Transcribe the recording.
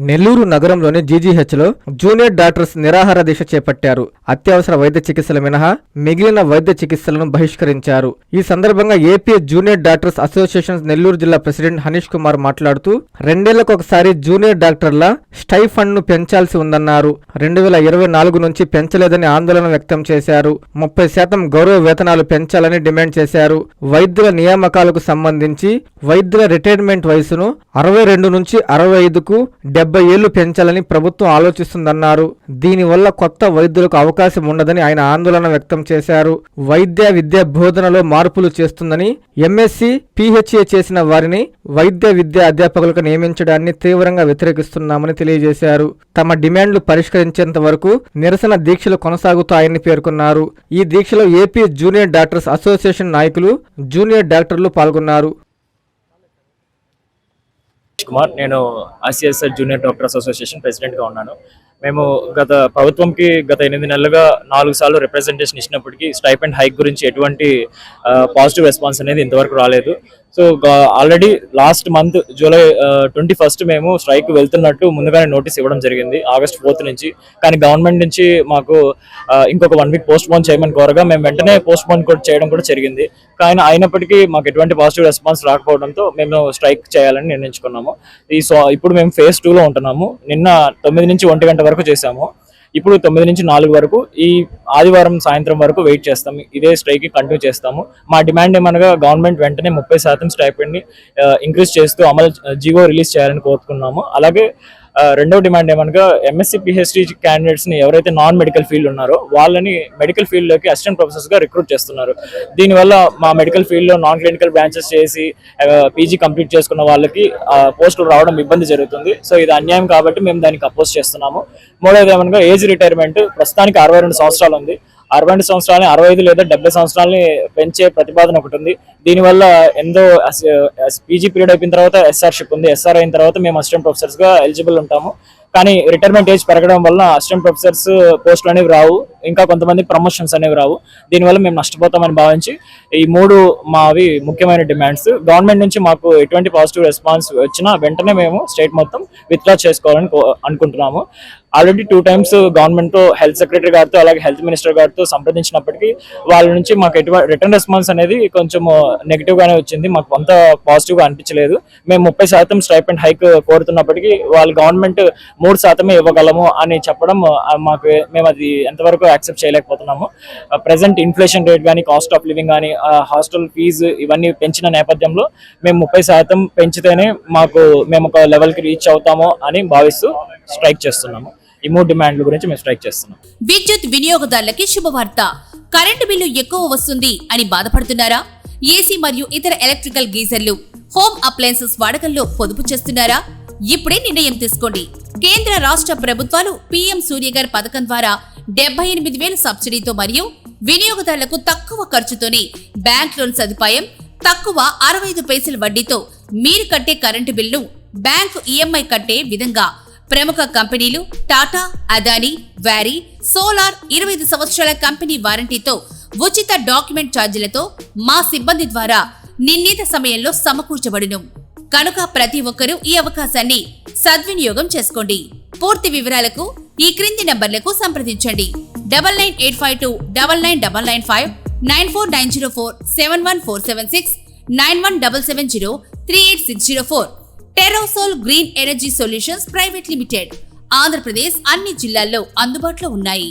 నెల్లూరు నగరంలోని జీజీహెచ్లో junior doctors నిరాహార దీక్ష చేపట్టారు. అత్యవసర వైద్య చికిత్సలు మినహా మిగిలిన వైద్య చికిత్సలను బహిష్కరించారు. ఈ సందర్భంగా AP junior doctors association Nellore జిల్లా ప్రెసిడెంట్ హనీష్ కుమార్ మాట్లాడుతూ 2 ఏళ్లకు ఒకసారి జూనియర్ డాక్టర్ల స్టైఫండ్ ను పెంచాల్సి ఉందన్నారు. 2024 నుంచి పెంచలేదని ఆందోళన వ్యక్తం చేశారు. 30% గౌరవ వేతనాలు పెంచాలని డిమాండ్ చేశారు. వైద్యుల నియామకాలకు సంబంధించి వైద్యుల రిటైర్మెంట్ వయసును 62 నుంచి 65కు 70 ఏళ్లు పెంచాలని ప్రభుత్వం ఆలోచిస్తుందన్నారు. దీనివల్ల కొత్త వైద్యులకు అవకాశం ఉండదని ఆయన ఆందోళన వ్యక్తం చేశారు. విద్యా బోధనలో మార్పులు చేస్తుందని, ఎంఎస్సి, పిహెచ్ఏ చేసిన వారిని విద్యా అధ్యాపకులకు నియమించడాన్ని తీవ్రంగా వ్యతిరేకిస్తున్నామని తెలియజేశారు. తమ డిమాండ్లు పరిష్కరించేంత వరకు నిరసన దీక్షలు కొనసాగుతాయని పేర్కొన్నారు. ఈ దీక్షలో ఏపీ జూనియర్ డాక్టర్స్ అసోసియేషన్ నాయకులు, జూనియర్ డాక్టర్లు పాల్గొన్నారు. కుమార్, నేను ఐసిఎస్ఆర్ జూనియర్ డాక్టర్స్ అసోసియేషన్ ప్రెసిడెంట్గా ఉన్నాను. మేము ప్రభుత్వంకి గత 8 నెలలుగా 4 సార్లు రిప్రజెంటేషన్ ఇచ్చినప్పటికీ స్టైపెండ్ హైక్ గురించి ఎటువంటి పాజిటివ్ రెస్పాన్స్ అనేది ఇంతవరకు రాలేదు. So already last month July 21 మేము స్ట్రైక్ వెళ్తున్నట్టు ముందుగానే నోటీస్ ఇవ్వడం జరిగింది, August 4 నుంచి. కానీ గవర్నమెంట్ నుంచి మాకు ఇంకొక 1 వీక్ పోస్ట్ పోన్ చేయమని కోరగా మేము వెంటనే పోస్ట్ పోన్ చేయడం కూడా జరిగింది. కానీ అయినప్పటికీ మాకు ఎటువంటి పాజిటివ్ రెస్పాన్స్ రాకపోవడంతో మేము స్ట్రైక్ చేయాలని నిర్ణయించుకున్నాము. ఇప్పుడు మేము ఫేజ్ 2లో ఉంటున్నాము. నిన్న 9 నుంచి 1 గంట వరకు చేశాము. ఇప్పుడు 9 నుంచి 4 వరకు ఈ ఆదివారం సాయంత్రం వరకు వెయిట్ చేస్తాం. ఇదే స్ట్రైక్ కంటిన్యూ చేస్తాము. మా డిమాండ్ ఏమనగా గవర్నమెంట్ వెంటనే 30% స్టైపెండ్ ని ఇంక్రీజ్ చేస్తూ జీవో రిలీజ్ చేయాలని కోరుకున్నాము. అలాగే రెండవ డిమాండ్ ఏమనగా ఎంఎస్సీ పిహెచ్డి క్యాండిడేట్స్ ని ఎవరైతే నాన్ మెడికల్ ఫీల్డ్ ఉన్నారో వాళ్ళని మెడికల్ ఫీల్డ్ లోకి అసిస్టెంట్ ప్రొఫెసర్స్ గా రిక్రూట్ చేస్తున్నారు. దీనివల్ల మా మెడికల్ ఫీల్డ్ లో నాన్ క్లినికల్ బ్రాంచెస్ చేసి పీజీ కంప్లీట్ చేసుకున్న వాళ్ళకి పోస్టులు రావడం ఇబ్బంది జరుగుతుంది. సో ఇది అన్యాయం కాబట్టి మేము దానికి అపోజ్ చేస్తున్నాము. మూడవది ఏమనగా ఏజ్ రిటైర్మెంట్ ప్రస్తుతానికి 62 సంవత్సరాలు ఉంది. 62 సంవత్సరాలని 65 లేదా 70 సంవత్సరాలని పెంచే ప్రతిపాదన ఒకటి ఉంది. దీనివల్ల ఎంతో పీజీ పీరియడ్ అయిపోయిన తర్వాత ఎస్ఆర్షిప్ ఉంది. ఎస్ఆర్ అయిన తర్వాత మేము అసిస్టెంట్ ప్రొఫెసర్స్ గా ఎలిజిబుల్ ఉంటాము. కానీ రిటైర్మెంట్ ఏజ్ పెరగడం వల్ల అసిస్టెంట్ ప్రొఫెసర్స్ పోస్టులు అనేవి రావు, ఇంకా కొంతమంది ప్రమోషన్స్ అనేవి రావు. దీనివల్ల మేము నష్టపోతామని భావించి ఈ 3 మావి ముఖ్యమైన డిమాండ్స్. గవర్నమెంట్ నుంచి మాకు ఎటువంటి పాజిటివ్ రెస్పాన్స్ వచ్చినా వెంటనే మేము స్టేట్ మొత్తం విత్డ్రా చేసుకోవాలని అనుకుంటున్నాము. ఆల్రెడీ 2 టైమ్స్ గవర్నమెంట్ తో హెల్త్ సెక్రటరీ గారితో అలాగే హెల్త్ మినిస్టర్ గారితో సంప్రదించినప్పటికీ వాళ్ళ నుంచి మాకు ఎటువంటి రిటర్న్ రెస్పాన్స్ అనేది కొంచెం నెగిటివ్ గానే వచ్చింది. మాకు కొంత పాజిటివ్ గా అనిపించలేదు. మేము 30% స్టైపెండ్ హైక్ కోరుతున్నప్పటికీ వాళ్ళు గవర్నమెంట్ 3% ఇవ్వగలము అని చెప్పడం మేము అది ఎంతవరకు యాక్సెప్ట్ చేయలేకపోతున్నాము. ప్రెసెంట్ ఇన్ఫ్లేషన్ రేట్ కానీ, కాస్ట్ ఆఫ్ లివింగ్ కానీ, హాస్టల్ ఫీజు ఇవన్నీ పెంచిన నేపథ్యంలో మేము 30% పెంచితేనే మేము ఒక లెవెల్ కి రీచ్ అవుతాము అని భావిస్తూ స్ట్రైక్ చేస్తున్నాము. ఈ 3 డిమాండ్ల గురించి మేము స్ట్రైక్ చేస్తున్నాం. విద్యుత్ వినియోగదారులకి శుభవార్త. కరెంటు బిల్లు ఎక్కువ వస్తుంది అని బాధపడుతున్నారా? ఏసీ మరియు ఇతర ఎలక్ట్రికల్ గీజర్లు, హోమ్ అప్లయన్సెస్ వాడకంలో పొదుపు చేస్తున్నారా? ఇప్పుడే నిర్ణయం తీసుకోండి. కేంద్ర రాష్ట్ర ప్రభుత్వాలు పీఎం సూర్యగర్ పథకం ద్వారా 78,000 సబ్సిడీతో మరియు వినియోగదారులకు తక్కువ ఖర్చుతోనే బ్యాంక్ లోన్ సదుపాయం, తక్కువ 65 పైసల వడ్డీతో మీరు కట్టే కరెంటు బిల్లు బ్యాంకు ఈఎంఐ కట్టే విధంగా ప్రముఖ కంపెనీలు టాటా, అదానీ, వారీ, సోలార్ 25 సంవత్సరాల కంపెనీ వారంటీతో ఉచిత డాక్యుమెంట్ ఛార్జీలతో మా సిబ్బంది ద్వారా నిర్ణీత సమయంలో సమకూర్చబడును. కనుక ప్రతి ఒక్కరూ ఈ అవకాశాన్ని సద్వినియోగం చేసుకోండి. పూర్తి వివరాలకు ఈ క్రింది నంబర్లకు సంప్రదించండి. 9985299995, 9490471476, 9177038604. Terosol green energy solutions private limited. Andhra Pradesh అన్ని జిల్లాల్లో అందుబాటులో ఉన్నాయి.